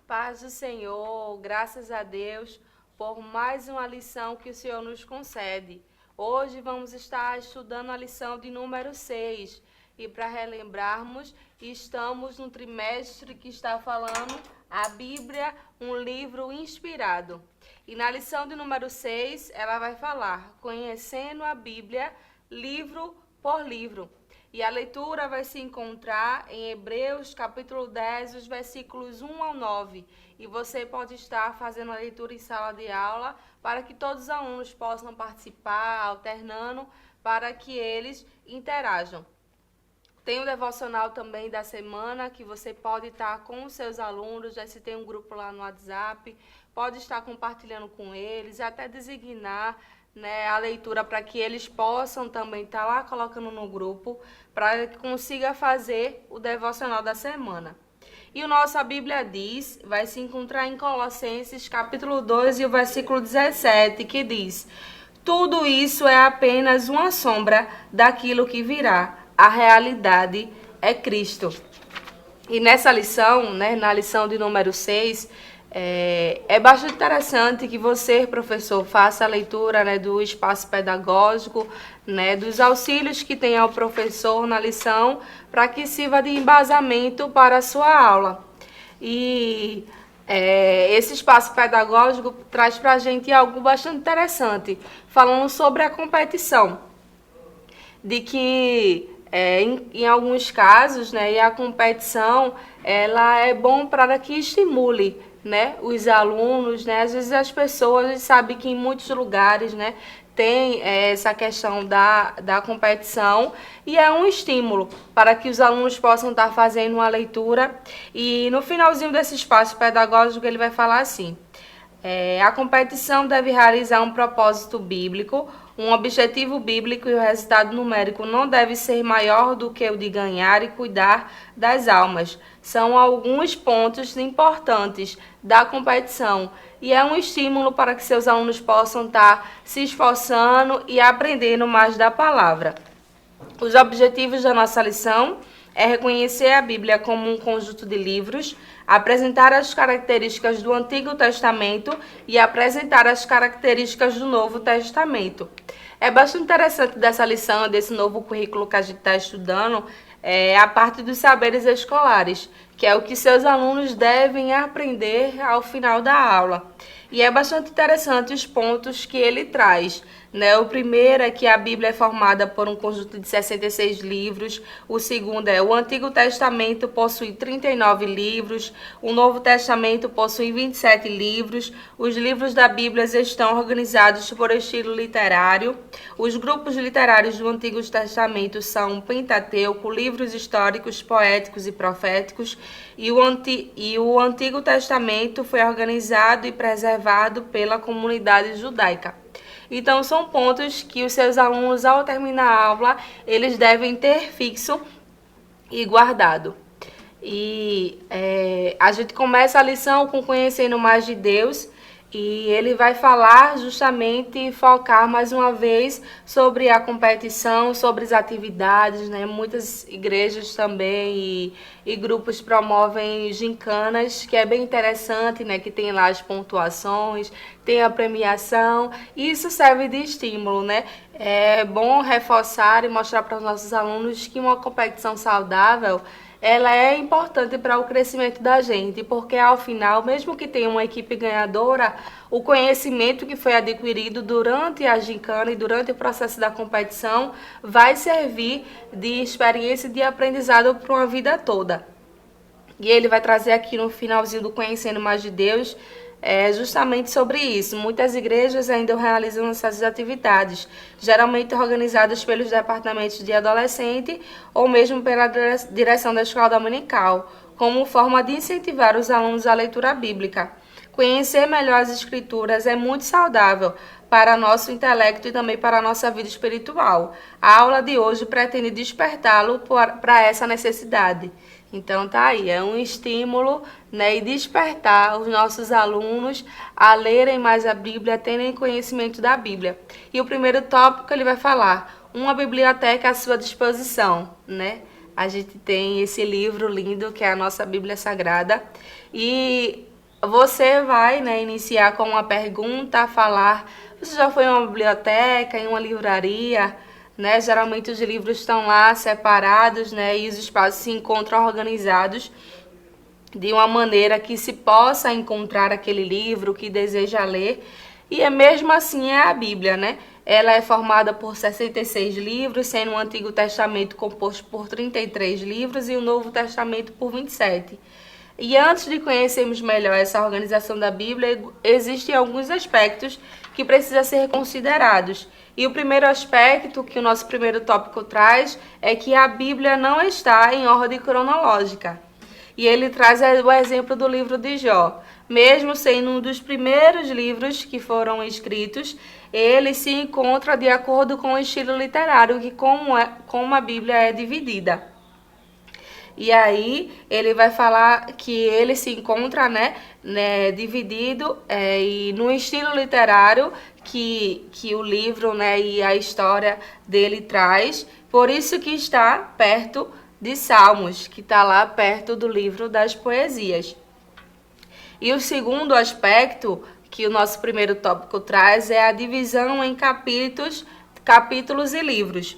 Paz do Senhor, graças a Deus por mais uma lição que o Senhor nos concede. Hoje vamos estar estudando a lição de número 6. E para relembrarmos, estamos no trimestre que está falando a Bíblia, um livro inspirado. E na lição de número 6, ela vai falar, conhecendo a Bíblia, livro por livro. E a leitura vai se encontrar em Hebreus, capítulo 10, os versículos 1 ao 9. E você pode estar fazendo a leitura em sala de aula para que todos os alunos possam participar, alternando, para que eles interajam. Tem o devocional também da semana, que você pode estar com os seus alunos, já se tem um grupo lá no WhatsApp, pode estar compartilhando com eles, até designar a leitura para que eles possam também estar lá colocando no grupo, para que consiga fazer o devocional da semana. E o nosso, a Bíblia diz, vai se encontrar em Colossenses capítulo 2 e o versículo 17, que diz: tudo isso é apenas uma sombra daquilo que virá, a realidade é Cristo. E nessa lição, na lição de número 6, é bastante interessante que você, professor, faça a leitura do espaço pedagógico, dos auxílios que tem ao professor na lição, para que sirva de embasamento para a sua aula. E esse espaço pedagógico traz para a gente algo bastante interessante, falando sobre a competição. De que, em alguns casos, e a competição ela é bom para que estimule os alunos, às vezes as pessoas, a gente sabe que em muitos lugares tem essa questão da competição e é um estímulo para que os alunos possam estar fazendo uma leitura. E no finalzinho desse espaço pedagógico ele vai falar assim: a competição deve realizar um propósito bíblico, um objetivo bíblico, e o resultado numérico não deve ser maior do que o de ganhar e cuidar das almas. São alguns pontos importantes da competição e é um estímulo para que seus alunos possam estar se esforçando e aprendendo mais da palavra. Os objetivos da nossa lição é reconhecer a Bíblia como um conjunto de livros, apresentar as características do Antigo Testamento e apresentar as características do Novo Testamento. É bastante interessante dessa lição, desse novo currículo que a gente está estudando, a parte dos saberes escolares, que é o que seus alunos devem aprender ao final da aula. E é bastante interessante os pontos que ele traz. O primeiro é que a Bíblia é formada por um conjunto de 66 livros. O segundo é o Antigo Testamento possui 39 livros. O Novo Testamento possui 27 livros. Os livros da Bíblia estão organizados por estilo literário. Os grupos literários do Antigo Testamento são Pentateuco, livros históricos, poéticos e proféticos. E o Antigo Testamento foi organizado e preservado pela comunidade judaica. Então, são pontos que os seus alunos, ao terminar a aula, eles devem ter fixo e guardado. E a gente começa a lição com conhecendo mais de Deus, e ele vai falar justamente e focar mais uma vez sobre a competição, sobre as atividades, Muitas igrejas também e grupos promovem gincanas, que é bem interessante, que tem lá as pontuações, tem a premiação, e isso serve de estímulo, É bom reforçar e mostrar para os nossos alunos que uma competição saudável ela é importante para o crescimento da gente, porque ao final, mesmo que tenha uma equipe ganhadora, o conhecimento que foi adquirido durante a gincana e durante o processo da competição vai servir de experiência e de aprendizado para uma vida toda. E ele vai trazer aqui no finalzinho do Conhecendo Mais de Deus justamente sobre isso. Muitas igrejas ainda realizam essas atividades, geralmente organizadas pelos departamentos de adolescente ou mesmo pela direção da escola dominical, como forma de incentivar os alunos à leitura bíblica. Conhecer melhor as escrituras é muito saudável para nosso intelecto e também para a nossa vida espiritual. A aula de hoje pretende despertá-lo para essa necessidade. Então tá aí, é um estímulo e despertar os nossos alunos a lerem mais a Bíblia, a terem conhecimento da Bíblia. E o primeiro tópico ele vai falar, uma biblioteca à sua disposição, A gente tem esse livro lindo que é a nossa Bíblia Sagrada e você vai, né, iniciar com uma pergunta, falar, você já foi em uma biblioteca, em uma livraria, né? Geralmente os livros estão lá separados, né, e os espaços se encontram organizados de uma maneira que se possa encontrar aquele livro que deseja ler. E é mesmo assim é a Bíblia, né? Ela é formada por 66 livros, sendo o Antigo Testamento composto por 33 livros e o Novo Testamento por 27. E antes de conhecermos melhor essa organização da Bíblia, existem alguns aspectos que precisam ser considerados. E o primeiro aspecto que o nosso primeiro tópico traz é que a Bíblia não está em ordem cronológica. E ele traz o exemplo do livro de Jó. Mesmo sendo um dos primeiros livros que foram escritos, ele se encontra de acordo com o estilo literário, que como a Bíblia é dividida. E aí ele vai falar que ele se encontra, dividido e no estilo literário que o livro, né, e a história dele traz. Por isso que está perto de Salmos, que está lá perto do livro das poesias. E o segundo aspecto que o nosso primeiro tópico traz é a divisão em capítulos e livros.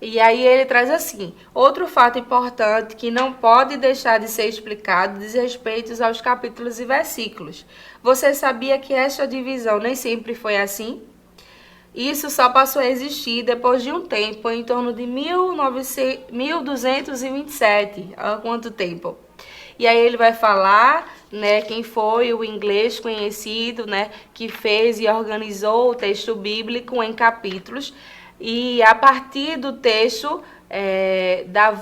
E aí ele traz assim, outro fato importante que não pode deixar de ser explicado diz respeito aos capítulos e versículos. Você sabia que esta divisão nem sempre foi assim? Isso só passou a existir depois de um tempo, em torno de 1227. Há quanto tempo? E aí ele vai falar, né, quem foi o inglês conhecido, né, que fez e organizou o texto bíblico em capítulos. E a partir do texto da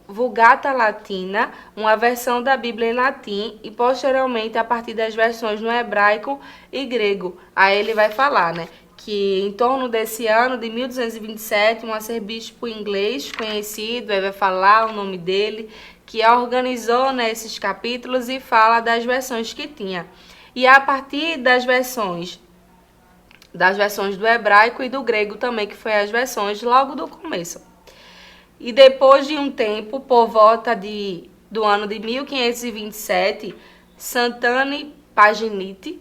Vulgata Latina, uma versão da Bíblia em latim, e posteriormente a partir das versões no hebraico e grego. Aí ele vai falar, né, que em torno desse ano de 1227, um arcebispo inglês conhecido, aí vai falar o nome dele, que organizou, né, esses capítulos e fala das versões que tinha. E a partir das versões do hebraico e do grego também, que foi as versões logo do começo. E depois de um tempo, por volta do ano de 1527, Santani Paginiti,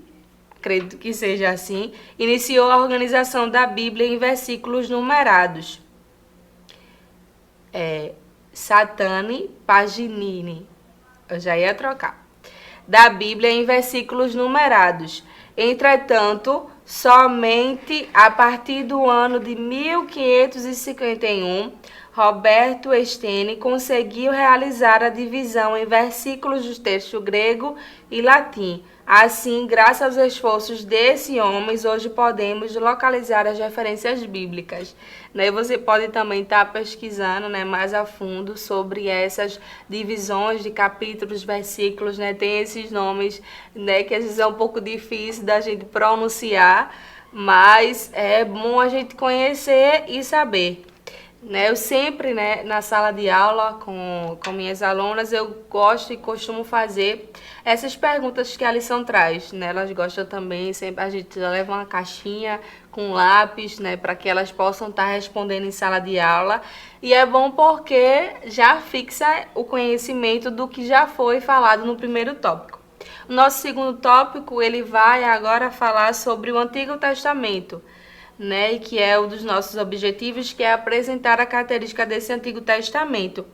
acredito que seja assim, iniciou a organização da Bíblia em versículos numerados. Santani Paginini, eu já ia trocar. Da Bíblia em versículos numerados. Entretanto, somente a partir do ano de 1551, Roberto Stene conseguiu realizar a divisão em versículos do texto grego e latim. Assim, graças aos esforços desse homem, hoje podemos localizar as referências bíblicas. Você pode também estar pesquisando, mais a fundo sobre essas divisões de capítulos, versículos, Tem esses nomes, que às vezes é um pouco difícil da gente pronunciar, mas é bom a gente conhecer e saber. Eu sempre, na sala de aula com minhas alunas, eu gosto e costumo fazer essas perguntas que a lição traz, Elas gostam também, sempre a gente já leva uma caixinha com lápis, para que elas possam estar respondendo em sala de aula. E é bom porque já fixa o conhecimento do que já foi falado no primeiro tópico. O nosso segundo tópico, ele vai agora falar sobre o Antigo Testamento, e que é um dos nossos objetivos, que é apresentar a característica desse Antigo Testamento.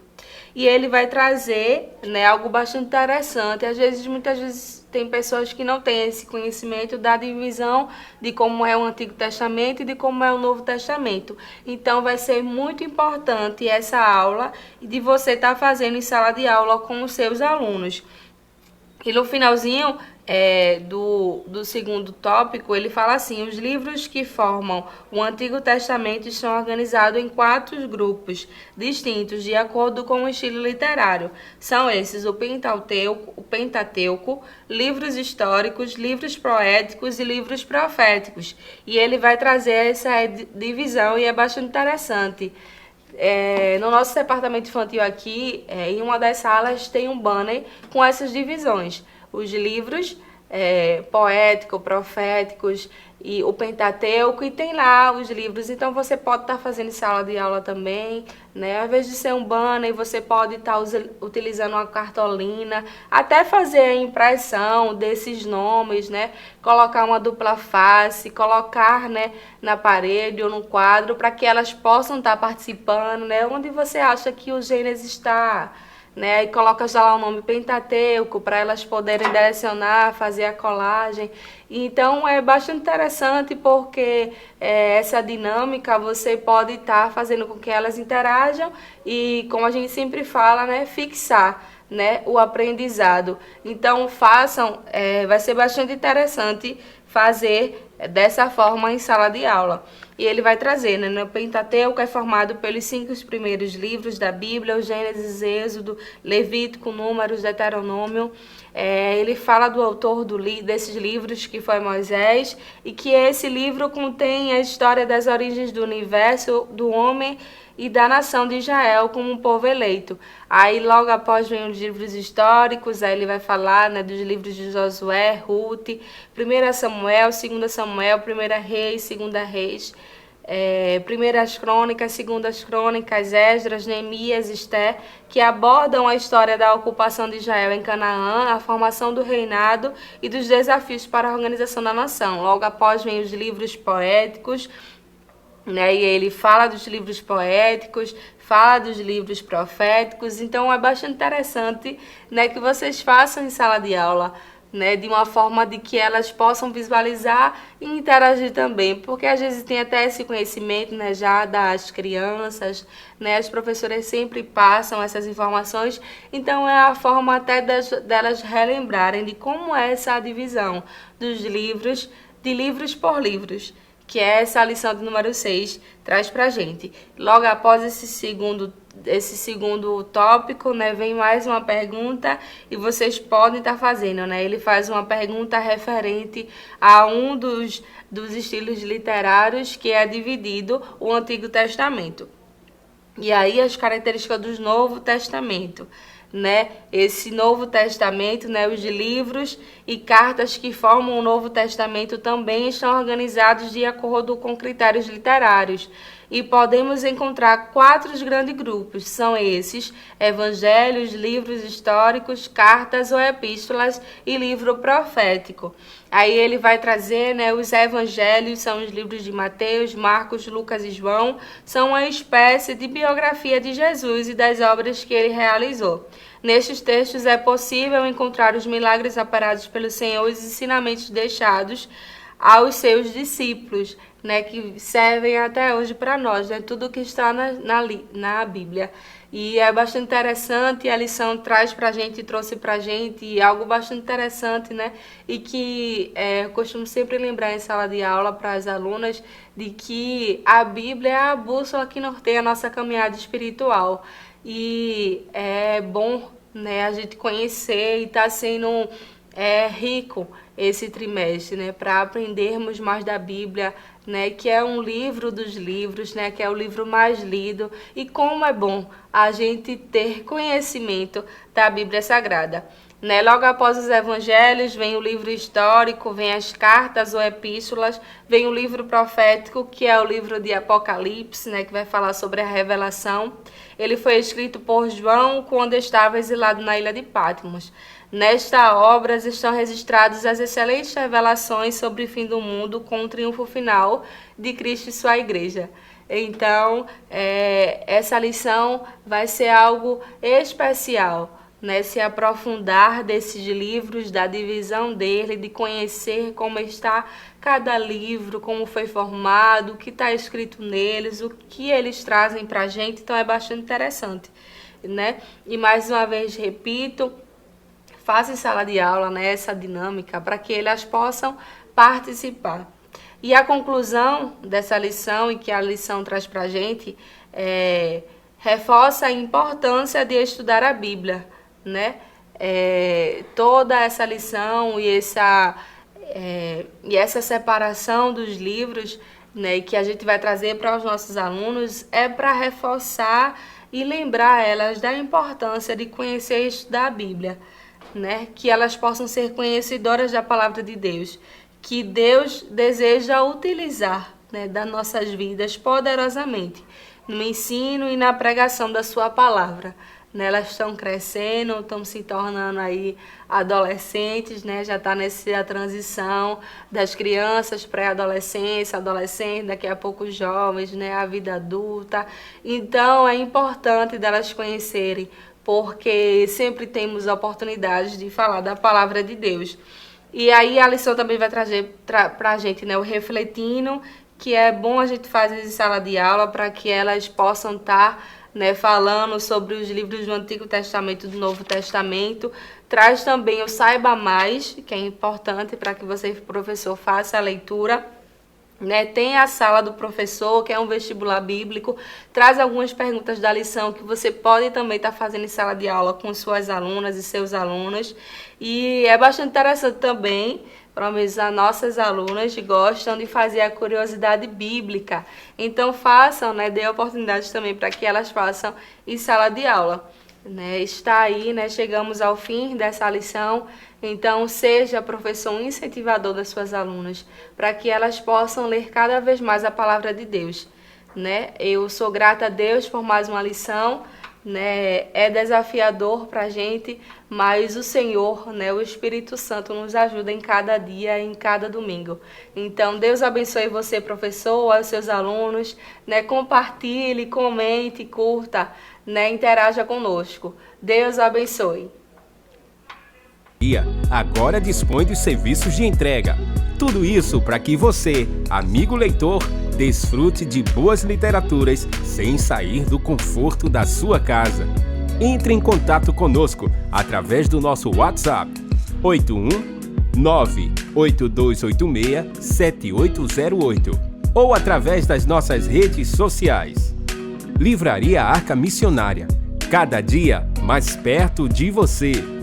E ele vai trazer, algo bastante interessante. Muitas vezes tem pessoas que não têm esse conhecimento da divisão de como é o Antigo Testamento e de como é o Novo Testamento. Então vai ser muito importante essa aula de você estar fazendo em sala de aula com os seus alunos. E no finalzinho do segundo tópico, ele fala assim: os livros que formam o Antigo Testamento estão organizados em 4 grupos distintos, de acordo com o estilo literário. São esses: o Pentateuco, livros históricos, livros poéticos e livros proféticos. E ele vai trazer essa divisão e é bastante interessante. No nosso departamento infantil aqui, em uma das salas tem um banner com essas divisões. Os livros poético, proféticos, e o Pentateuco, e tem lá os livros. Então você pode estar fazendo em sala de aula também, né? Ao invés de ser um banner, você pode estar utilizando uma cartolina, até fazer a impressão desses nomes, né? Colocar uma dupla face, colocar, né, na parede ou no quadro, para que elas possam estar participando, né? Onde você acha que o Gênesis está, né? E coloca já lá o nome Pentateuco para elas poderem direcionar, fazer a colagem. Então é bastante interessante porque essa dinâmica você pode estar fazendo com que elas interajam e, como a gente sempre fala, né, fixar, né, o aprendizado. Então façam, vai ser bastante interessante fazer dessa forma em sala de aula. E ele vai trazer, né, o Pentateuco é formado pelos 5 primeiros livros da Bíblia, o Gênesis, Êxodo, Levítico, Números, Deuteronômio. Ele fala do autor desses livros, que foi Moisés, e que esse livro contém a história das origens do universo, do homem e da nação de Israel como um povo eleito. Aí logo após vem os livros históricos, aí ele vai falar, né, dos livros de Josué, Ruth, 1 Samuel, 2 Samuel, 1 Reis, 2 Reis, 1 Crônicas, 2 Crônicas, Esdras, Neemias, Esté, que abordam a história da ocupação de Israel em Canaã, a formação do reinado e dos desafios para a organização da nação. Logo após vem os livros poéticos, né? E ele fala dos livros poéticos, fala dos livros proféticos. Então é bastante interessante, né, que vocês façam em sala de aula, né, de uma forma de que elas possam visualizar e interagir também, porque às vezes tem até esse conhecimento, né, já das crianças, né, as professoras sempre passam essas informações, então é a forma até delas relembrarem de como é essa divisão dos livros, de livros por livros, que é essa lição de número 6, traz pra gente. Logo após esse segundo tópico, né, vem mais uma pergunta e vocês podem estar fazendo, né? Ele faz uma pergunta referente a um dos estilos literários que é dividido o Antigo Testamento. E aí as características do Novo Testamento, né? Esse Novo Testamento, né, os livros e cartas que formam o Novo Testamento também estão organizados de acordo com critérios literários. E podemos encontrar 4 grandes grupos, são esses: evangelhos, livros históricos, cartas ou epístolas e livro profético. Aí ele vai trazer, né, os evangelhos, são os livros de Mateus, Marcos, Lucas e João, são uma espécie de biografia de Jesus e das obras que ele realizou. Nestes textos é possível encontrar os milagres operados pelo Senhor e os ensinamentos deixados aos seus discípulos, né, que servem até hoje para nós, né, tudo que está na Bíblia. E é bastante interessante, a lição traz para a gente, trouxe para a gente algo bastante interessante, né, e que eu costumo sempre lembrar em sala de aula para as alunas, de que a Bíblia é a bússola que norteia a nossa caminhada espiritual. E é bom, né, a gente conhecer e estar sendo rico esse trimestre, né, para aprendermos mais da Bíblia, né, que é um livro dos livros, né, que é o livro mais lido, e como é bom a gente ter conhecimento da Bíblia Sagrada. Né? Logo após os evangelhos, vem o livro histórico, vem as cartas ou epístolas, vem o livro profético, que é o livro de Apocalipse, né, que vai falar sobre a revelação. Ele foi escrito por João quando estava exilado na ilha de Patmos. Nesta obra estão registradas as excelentes revelações sobre o fim do mundo com o triunfo final de Cristo e sua igreja. Então, essa lição vai ser algo especial, né? Se aprofundar desses livros, da divisão dele, de conhecer como está cada livro, como foi formado, o que está escrito neles, o que eles trazem para a gente. Então, é bastante interessante, né? E mais uma vez, repito, faça em sala de aula, né, essa dinâmica para que elas possam participar. E a conclusão dessa lição, e que a lição traz para a gente, reforça a importância de estudar a Bíblia, né? Toda essa lição e essa separação dos livros, né, que a gente vai trazer para os nossos alunos é para reforçar e lembrar elas da importância de conhecer e estudar a Bíblia, né? Que elas possam ser conhecedoras da palavra de Deus, que Deus deseja utilizar, né, das nossas vidas poderosamente no ensino e na pregação da sua palavra. Né, elas estão crescendo, estão se tornando aí adolescentes, né? Já está nessa transição das crianças, pré-adolescência, adolescente, daqui a pouco jovens, né? A vida adulta. Então é importante delas conhecerem, porque sempre temos oportunidades de falar da palavra de Deus. E aí a lição também vai trazer para a gente, né, o refletindo, que é bom a gente fazer em sala de aula para que elas possam estar, né, falando sobre os livros do Antigo Testamento e do Novo Testamento. Traz também o Saiba Mais, que é importante para que você, professor, faça a leitura. Né? Tem a sala do professor, que é um vestibular bíblico. Traz algumas perguntas da lição que você pode também estar fazendo em sala de aula com suas alunas e seus alunos. E é bastante interessante também, pelo menos as nossas alunas gostam de fazer a curiosidade bíblica. Então façam, né, dê oportunidades também para que elas façam em sala de aula. Né? Está aí, né, chegamos ao fim dessa lição. Então seja, professor, um incentivador das suas alunas, para que elas possam ler cada vez mais a palavra de Deus. Né? Eu sou grata a Deus por mais uma lição. Né, é desafiador para a gente, mas o Senhor, né, o Espírito Santo nos ajuda em cada dia, em cada domingo. Então, Deus abençoe você, professor, aos seus alunos, né, compartilhe, comente, curta, né, interaja conosco. Deus abençoe. Agora dispõe dos serviços de entrega. Tudo isso para que você, amigo leitor, desfrute de boas literaturas sem sair do conforto da sua casa. Entre em contato conosco através do nosso WhatsApp 81982867808 ou através das nossas redes sociais. Livraria Arca Missionária, cada dia mais perto de você.